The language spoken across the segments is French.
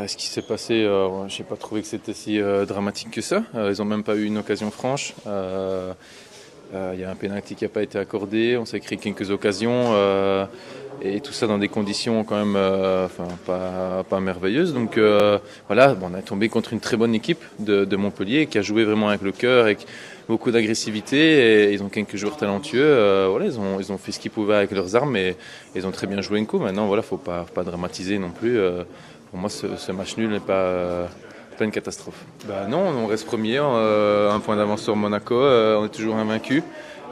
Ce qui s'est passé, je n'ai pas trouvé que c'était si dramatique que ça. Ils n'ont même pas eu une occasion franche. Il y a un pénalty qui n'a pas été accordé. On s'est créé quelques occasions. Et tout ça dans des conditions quand même pas merveilleuses. Donc voilà, on est tombé contre une très bonne équipe de Montpellier qui a joué vraiment avec le cœur, avec beaucoup d'agressivité. Et ils ont quelques joueurs talentueux. Voilà, ils ont fait ce qu'ils pouvaient avec leurs armes et ils ont très bien joué une coup. Maintenant, voilà, faut pas dramatiser non plus. Pour moi, ce match nul n'est pas une catastrophe. Non, on reste premier, un point d'avance sur Monaco, on est toujours invaincu.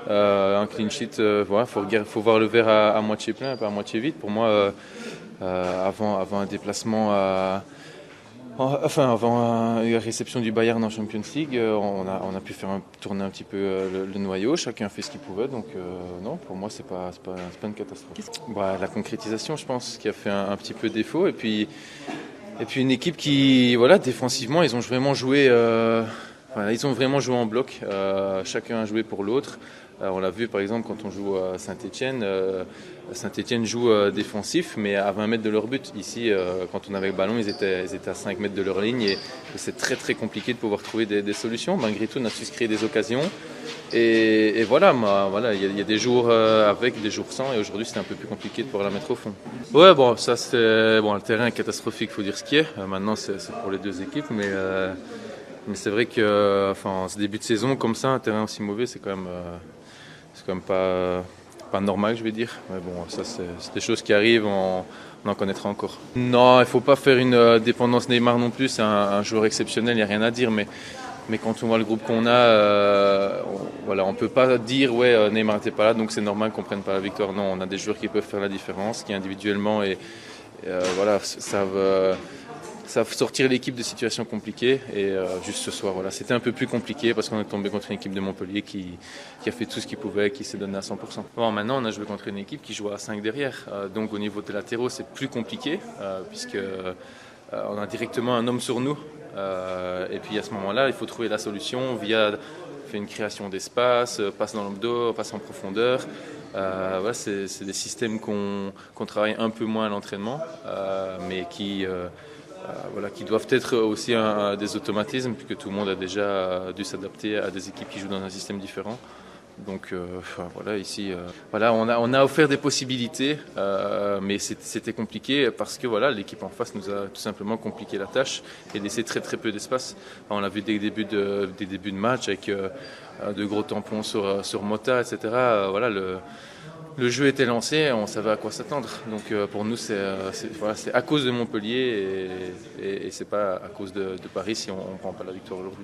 Un clean sheet, voilà, faut voir le verre à moitié plein, pas à moitié vide. Pour moi, avant un déplacement avant la réception du Bayern en Champions League, on a pu faire tourner un petit peu le noyau, chacun a fait ce qu'il pouvait, donc non, pour moi c'est pas une catastrophe. La concrétisation, je pense, qui a fait un petit peu défaut, et puis une équipe qui, voilà, défensivement, ils ont vraiment joué en bloc, chacun a joué pour l'autre. On l'a vu par exemple quand on joue à Saint-Etienne. Saint-Etienne joue défensif mais à 20 mètres de leur but. Ici, quand on avait le ballon, ils étaient à 5 mètres de leur ligne et c'est très très compliqué de pouvoir trouver des solutions. Malgré tout, on a su se créer des occasions. Et voilà, il y a des jours avec, des jours sans, et aujourd'hui c'était un peu plus compliqué de pouvoir la mettre au fond. Ouais, ça c'est le terrain est catastrophique, faut dire ce qui est. Maintenant c'est pour les deux équipes, mais c'est vrai que ce début de saison comme ça, un terrain aussi mauvais, c'est quand même pas normal, je vais dire. Mais bon, ça c'est des choses qui arrivent, on en connaîtra encore. Non, il faut pas faire une dépendance Neymar non plus. C'est un joueur exceptionnel, il n'y a rien à dire, mais quand on voit le groupe qu'on a, on peut pas dire Neymar n'était pas là, donc c'est normal qu'on prenne pas la victoire. Non, on a des joueurs qui peuvent faire la différence, qui individuellement savent sortir l'équipe de situations compliquées. Et juste ce soir, c'était un peu plus compliqué parce qu'on est tombé contre une équipe de Montpellier qui a fait tout ce qu'il pouvait, qui s'est donné à 100%. Bon, maintenant, on a joué contre une équipe qui joue à 5 derrière. Donc au niveau des latéraux, c'est plus compliqué puisque on a directement un homme sur nous. Et puis à ce moment-là, il faut trouver la solution via une création d'espace, passe dans le dos, passe en profondeur. C'est des systèmes qu'on travaille un peu moins à l'entraînement, mais qui doivent être aussi des automatismes, puisque tout le monde a déjà dû s'adapter à des équipes qui jouent dans un système différent. Donc ici, on a offert des possibilités, mais c'était compliqué parce que l'équipe en face nous a tout simplement compliqué la tâche et laissé très très peu d'espace. On l'a vu dès le début de match avec de gros tampons sur Mota, etc. Le jeu était lancé, on savait à quoi s'attendre. Donc pour nous, c'est à cause de Montpellier et c'est pas à cause de Paris si on ne prend pas la victoire aujourd'hui.